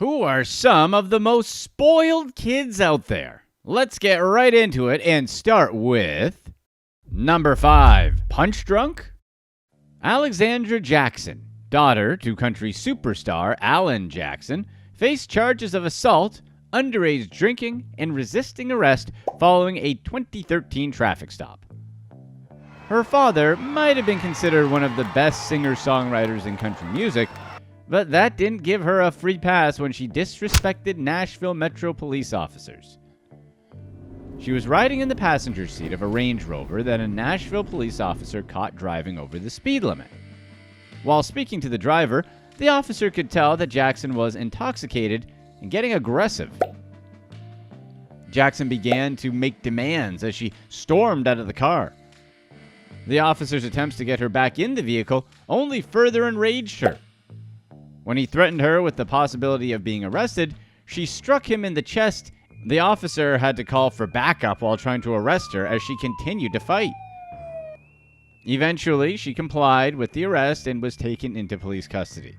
Who are some of the most spoiled kids out there? Let's get right into it and start with number 5, punch drunk? Alexandra Jackson, daughter to country superstar Alan Jackson, faced charges of assault, underage drinking, and resisting arrest following a 2013 traffic stop. Her father might have been considered one of the best singer-songwriters in country music, but that didn't give her a free pass when she disrespected Nashville Metro police officers. She was riding in the passenger seat of a Range Rover that a Nashville police officer caught driving over the speed limit. While speaking to the driver, the officer could tell that Jackson was intoxicated and getting aggressive. Jackson began to make demands as she stormed out of the car. The officer's attempts to get her back in the vehicle only further enraged her. When he threatened her with the possibility of being arrested, she struck him in the chest. The officer had to call for backup while trying to arrest her as she continued to fight. Eventually, she complied with the arrest and was taken into police custody.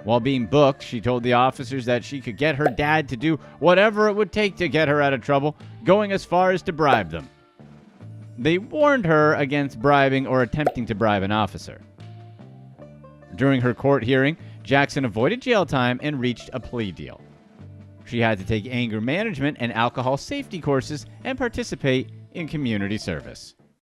While being booked, she told the officers that she could get her dad to do whatever it would take to get her out of trouble, going as far as to bribe them. They warned her against bribing or attempting to bribe an officer. During her court hearing, Jackson avoided jail time and reached a plea deal. She had to take anger management and alcohol safety courses and participate in community service.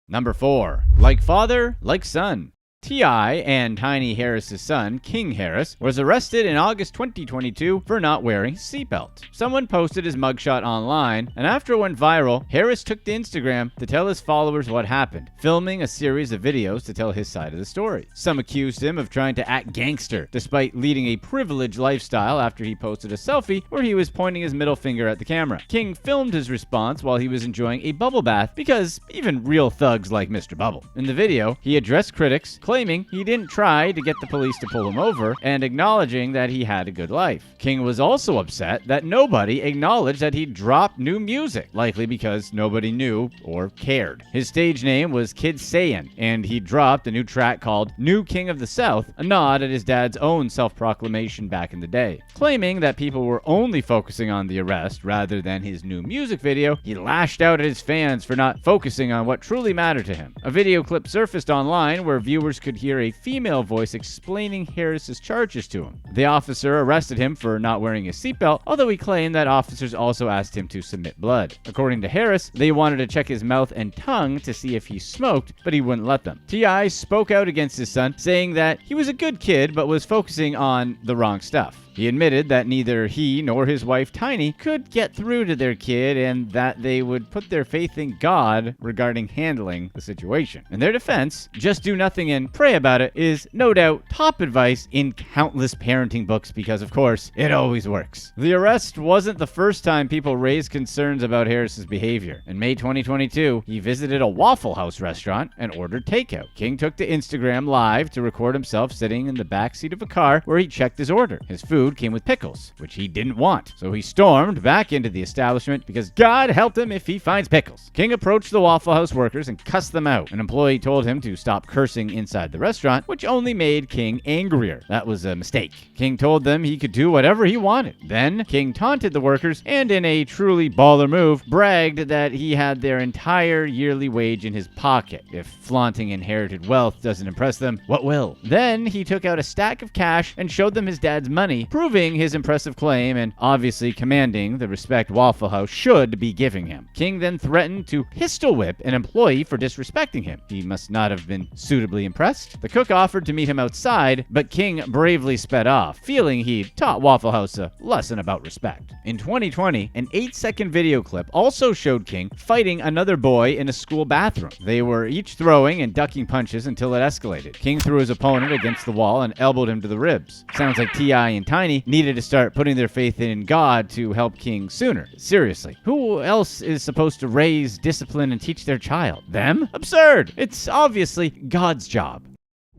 Number 4, like father, like son. T.I. and Tiny Harris's son, King Harris, was arrested in August 2022 for not wearing his seatbelt. Someone posted his mugshot online, and after it went viral, Harris took to Instagram to tell his followers what happened, filming a series of videos to tell his side of the story. Some accused him of trying to act gangster, despite leading a privileged lifestyle after he posted a selfie where he was pointing his middle finger at the camera. King filmed his response while he was enjoying a bubble bath because even real thugs like Mr. Bubble. In the video, he addressed critics, claiming he didn't try to get the police to pull him over, and acknowledging that he had a good life. King was also upset that nobody acknowledged that he dropped new music, likely because nobody knew or cared. His stage name was Kid Saiyan, and he dropped a new track called New King of the South, a nod at his dad's own self-proclamation back in the day. Claiming that people were only focusing on the arrest rather than his new music video, he lashed out at his fans for not focusing on what truly mattered to him. A video clip surfaced online where viewers could hear a female voice explaining Harris's charges to him. The officer arrested him for not wearing his seatbelt, although he claimed that officers also asked him to submit blood. According to Harris, they wanted to check his mouth and tongue to see if he smoked, but he wouldn't let them. T.I. spoke out against his son, saying that he was a good kid but was focusing on the wrong stuff. He admitted that neither he nor his wife Tiny could get through to their kid and that they would put their faith in God regarding handling the situation. In their defense, just do nothing and pray about it is no doubt top advice in countless parenting books because, of course, it always works. The arrest wasn't the first time people raised concerns about Harris's behavior. In May 2022, he visited a Waffle House restaurant and ordered takeout. King took to Instagram Live to record himself sitting in the backseat of a car where he checked his order. His food came with pickles, which he didn't want, so he stormed back into the establishment because God help him if he finds pickles. King approached the Waffle House workers and cussed them out. An employee told him to stop cursing inside the restaurant, which only made King angrier. That was a mistake. King told them he could do whatever he wanted. Then, King taunted the workers and, in a truly baller move, bragged that he had their entire yearly wage in his pocket. If flaunting inherited wealth doesn't impress them, what will? Then, he took out a stack of cash and showed them his dad's money, proving his impressive claim and obviously commanding the respect Waffle House should be giving him. King then threatened to pistol whip an employee for disrespecting him. He must not have been suitably impressed. The cook offered to meet him outside, but King bravely sped off, feeling he'd taught Waffle House a lesson about respect. In 2020, an 8-second video clip also showed King fighting another boy in a school bathroom. They were each throwing and ducking punches until it escalated. King threw his opponent against the wall and elbowed him to the ribs. Sounds like T.I. and Tiny needed to start putting their faith in God to help King sooner. Seriously, who else is supposed to raise, discipline, and teach their child? Them? Absurd! It's obviously God's job.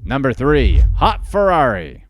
Number 3, hot Ferrari.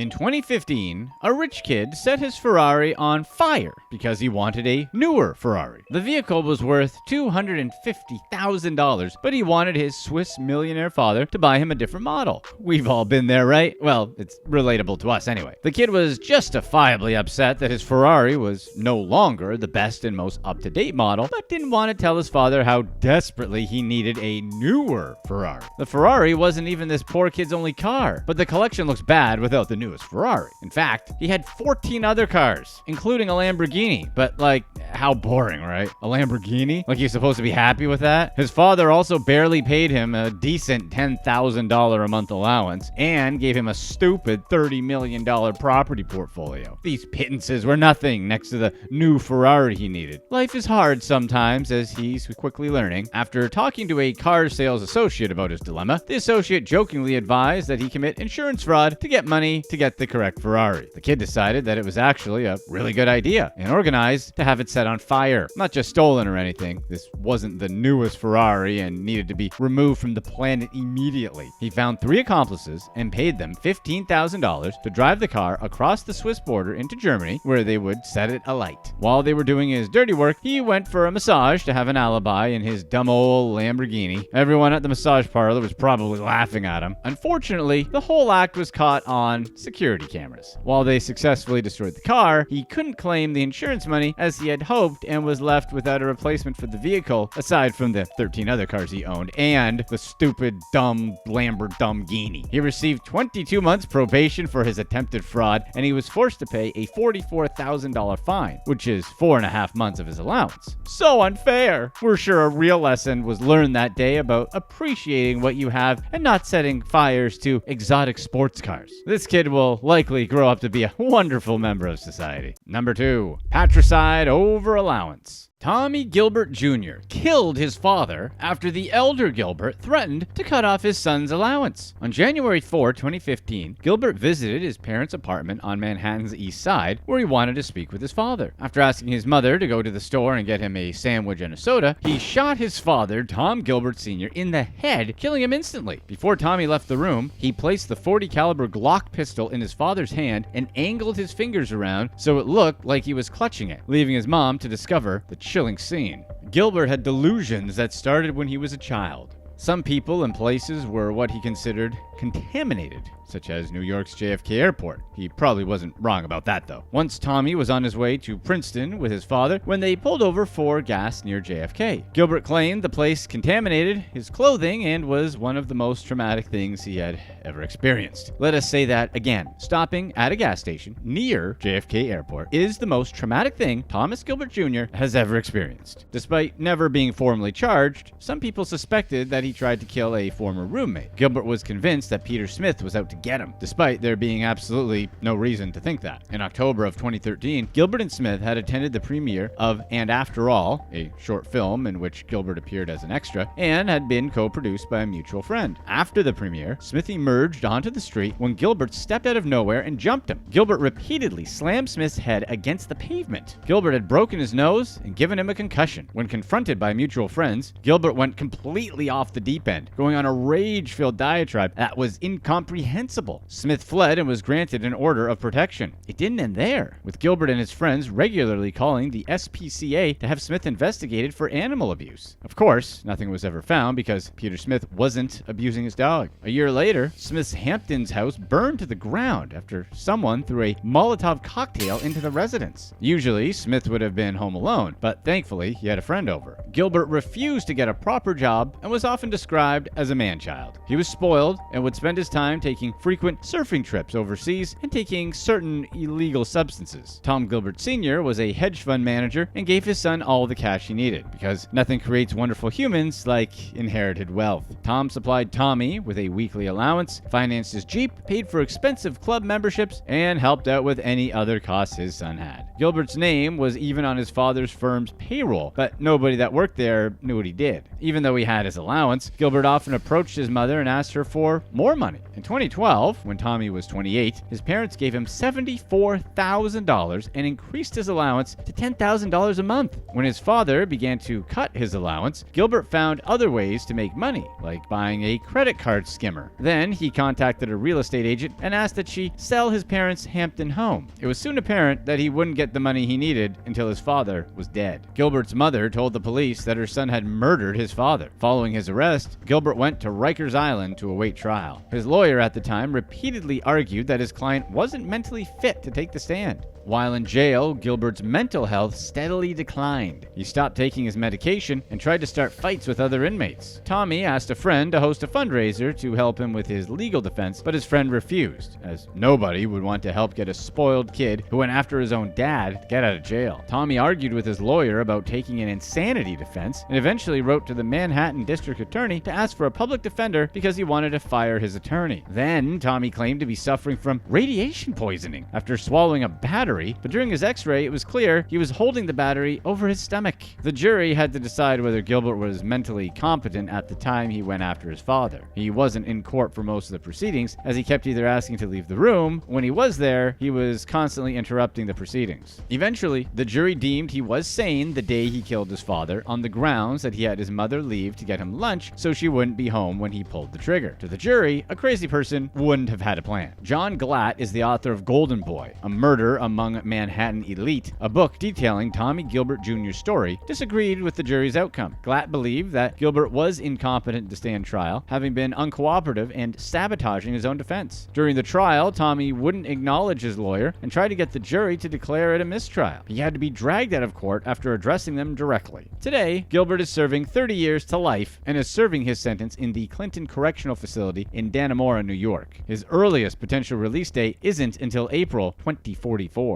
In 2015, a rich kid set his Ferrari on fire because he wanted a newer Ferrari. The vehicle was worth $250,000, but he wanted his Swiss millionaire father to buy him a different model. We've all been there, right? Well, it's relatable to us anyway. The kid was justifiably upset that his Ferrari was no longer the best and most up-to-date model, but didn't want to tell his father how desperately he needed a newer Ferrari. The Ferrari wasn't even this poor kid's only car, but the collection looks bad without the newest Ferrari. In fact, he had 14 other cars, including a Lamborghini. But like, how boring, right? A Lamborghini? Like he's supposed to be happy with that? His father also barely paid him a decent $10,000 a month allowance and gave him a stupid $30 million property portfolio. These pittances were nothing next to the new Ferrari he needed. Life is hard sometimes, as he's quickly learning. After talking to a car sales associate about his dilemma, the associate jokingly advised that he commit insurance fraud to get money to get the correct Ferrari. The kid decided that it was actually a really good idea and organized to have it set on fire. Not just stolen or anything. This wasn't the newest Ferrari and needed to be removed from the planet immediately. He found 3 accomplices and paid them $15,000 to drive the car across the Swiss border into Germany, where they would set it alight. While they were doing his dirty work, he went for a massage to have an alibi in his dumb old Lamborghini. Everyone at the massage parlor was probably laughing at him. Unfortunately, the whole act was caught on security cameras. While they successfully destroyed the car, he couldn't claim the insurance money as he had hoped and was left without a replacement for the vehicle, aside from the 13 other cars he owned and the stupid, dumb Lamborghini. He received 22 months probation for his attempted fraud, and he was forced to pay a $44,000 fine, which is 4.5 months of his allowance. So unfair! We're sure a real lesson was learned that day about appreciating what you have and not setting fires to exotic sports cars. This kid will likely grow up to be a wonderful member of society. Number 2, patricide over allowance. Tommy Gilbert Jr. killed his father after the elder Gilbert threatened to cut off his son's allowance. On January 4, 2015, Gilbert visited his parents' apartment on Manhattan's East Side, where he wanted to speak with his father. After asking his mother to go to the store and get him a sandwich and a soda, he shot his father, Tom Gilbert Sr., in the head, killing him instantly. Before Tommy left the room, he placed the .40 caliber Glock pistol in his father's hand and angled his fingers around so it looked like he was clutching it, leaving his mom to discover the chilling scene. Gilbert had delusions that started when he was a child. Some people and places were what he considered contaminated, such as New York's JFK Airport. He probably wasn't wrong about that, though. Once Tommy was on his way to Princeton with his father when they pulled over for gas near JFK. Gilbert claimed the place contaminated his clothing and was one of the most traumatic things he had ever experienced. Let us say that again. Stopping at a gas station near JFK Airport is the most traumatic thing Thomas Gilbert Jr. has ever experienced. Despite never being formally charged, some people suspected that he tried to kill a former roommate. Gilbert was convinced that Peter Smith was out to get him, despite there being absolutely no reason to think that. In October of 2013, Gilbert and Smith had attended the premiere of And After All, a short film in which Gilbert appeared as an extra, and had been co-produced by a mutual friend. After the premiere, Smith emerged onto the street when Gilbert stepped out of nowhere and jumped him. Gilbert repeatedly slammed Smith's head against the pavement. Gilbert had broken his nose and given him a concussion. When confronted by mutual friends, Gilbert went completely off the deep end, going on a rage-filled diatribe that was incomprehensible. Smith fled and was granted an order of protection. It didn't end there, with Gilbert and his friends regularly calling the SPCA to have Smith investigated for animal abuse. Of course, nothing was ever found because Peter Smith wasn't abusing his dog. A year later, Smith's Hamptons house burned to the ground after someone threw a Molotov cocktail into the residence. Usually, Smith would have been home alone, but thankfully, he had a friend over. Gilbert refused to get a proper job and was often described as a man-child. He was spoiled and would spend his time taking frequent surfing trips overseas and taking certain illegal substances. Tom Gilbert Sr. was a hedge fund manager and gave his son all the cash he needed, because nothing creates wonderful humans like inherited wealth. Tom supplied Tommy with a weekly allowance, financed his Jeep, paid for expensive club memberships, and helped out with any other costs his son had. Gilbert's name was even on his father's firm's payroll, but nobody that worked there knew what he did. Even though he had his allowance, Gilbert often approached his mother and asked her for more money. In 2020, 2012, when Tommy was 28, his parents gave him $74,000 and increased his allowance to $10,000 a month. When his father began to cut his allowance, Gilbert found other ways to make money, like buying a credit card skimmer. Then he contacted a real estate agent and asked that she sell his parents' Hampton home. It was soon apparent that he wouldn't get the money he needed until his father was dead. Gilbert's mother told the police that her son had murdered his father. Following his arrest, Gilbert went to Rikers Island to await trial. His lawyer at the time repeatedly argued that his client wasn't mentally fit to take the stand. While in jail, Gilbert's mental health steadily declined. He stopped taking his medication and tried to start fights with other inmates. Tommy asked a friend to host a fundraiser to help him with his legal defense, but his friend refused, as nobody would want to help get a spoiled kid who went after his own dad get out of jail. Tommy argued with his lawyer about taking an insanity defense and eventually wrote to the Manhattan District Attorney to ask for a public defender because he wanted to fire his attorney. Then, Tommy claimed to be suffering from radiation poisoning after swallowing a battery, but during his x-ray, it was clear he was holding the battery over his stomach. The jury had to decide whether Gilbert was mentally competent at the time he went after his father. He wasn't in court for most of the proceedings, as he kept either asking to leave the room. When he was there, he was constantly interrupting the proceedings. Eventually, the jury deemed he was sane the day he killed his father on the grounds that he had his mother leave to get him lunch so she wouldn't be home when he pulled the trigger. To the jury, a crazy person wouldn't have had a plan. John Glatt is the author of Golden Boy, a murder among Manhattan elite, a book detailing Tommy Gilbert Jr.'s story, disagreed with the jury's outcome. Glatt believed that Gilbert was incompetent to stand trial, having been uncooperative and sabotaging his own defense. During the trial, Tommy wouldn't acknowledge his lawyer and tried to get the jury to declare it a mistrial. He had to be dragged out of court after addressing them directly. Today, Gilbert is serving 30 years to life and is serving his sentence in the Clinton Correctional Facility in Dannemora, New York. His earliest potential release date isn't until April 2044.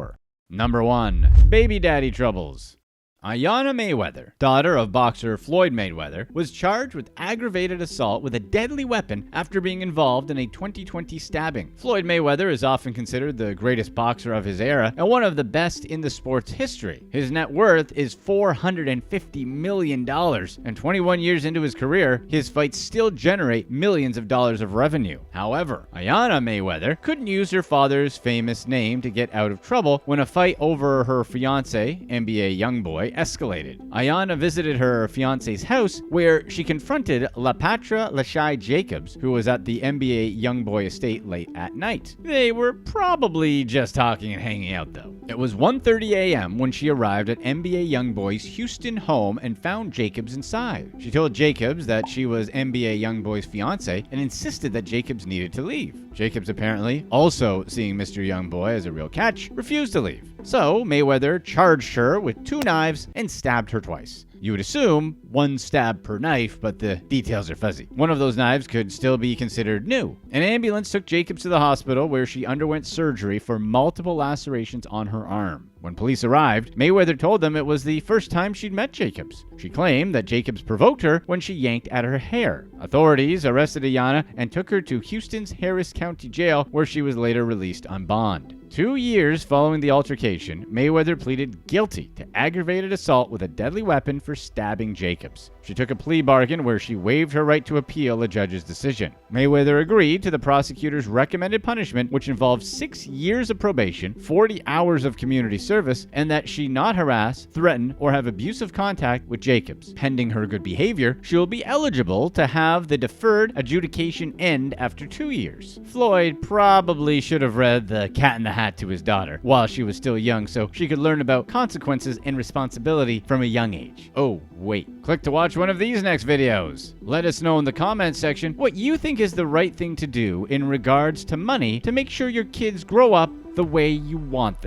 Number 1. Baby daddy troubles. Ayanna Mayweather, daughter of boxer Floyd Mayweather, was charged with aggravated assault with a deadly weapon after being involved in a 2020 stabbing. Floyd Mayweather is often considered the greatest boxer of his era and one of the best in the sport's history. His net worth is $450 million, and 21 years into his career, his fights still generate millions of dollars of revenue. However, Ayanna Mayweather couldn't use her father's famous name to get out of trouble when a fight over her fiancé, NBA YoungBoy, escalated. Ayanna visited her fiance's house where she confronted LaPatra Lashai Jacobs, who was at the NBA YoungBoy estate late at night. They were probably just talking and hanging out though. It was 1:30 a.m. when she arrived at NBA YoungBoy's Houston home and found Jacobs inside. She told Jacobs that she was NBA YoungBoy's fiance and insisted that Jacobs needed to leave. Jacobs, apparently also seeing Mr. YoungBoy as a real catch, refused to leave. So Mayweather charged her with 2 knives and stabbed her twice. You would assume 1 stab per knife, but the details are fuzzy. One of those knives could still be considered new. An ambulance took Jacobs to the hospital where she underwent surgery for multiple lacerations on her arm. When police arrived, Mayweather told them it was the first time she'd met Jacobs. She claimed that Jacobs provoked her when she yanked at her hair. Authorities arrested Ayanna and took her to Houston's Harris County Jail, where she was later released on bond. 2 years following the altercation, Mayweather pleaded guilty to aggravated assault with a deadly weapon for stabbing Jacobs. She took a plea bargain where she waived her right to appeal a judge's decision. Mayweather agreed to the prosecutor's recommended punishment, which involved 6 years of probation, 40 hours of community service, and that she not harass, threaten, or have abusive contact with Jacobs. Pending her good behavior, she will be eligible to have the deferred adjudication end after 2 years. Floyd probably should have read The Cat in the Hat to his daughter while she was still young so she could learn about consequences and responsibility from a young age. Oh, wait. Click to watch one of these next videos. Let us know in the comments section what you think is the right thing to do in regards to money to make sure your kids grow up the way you want them.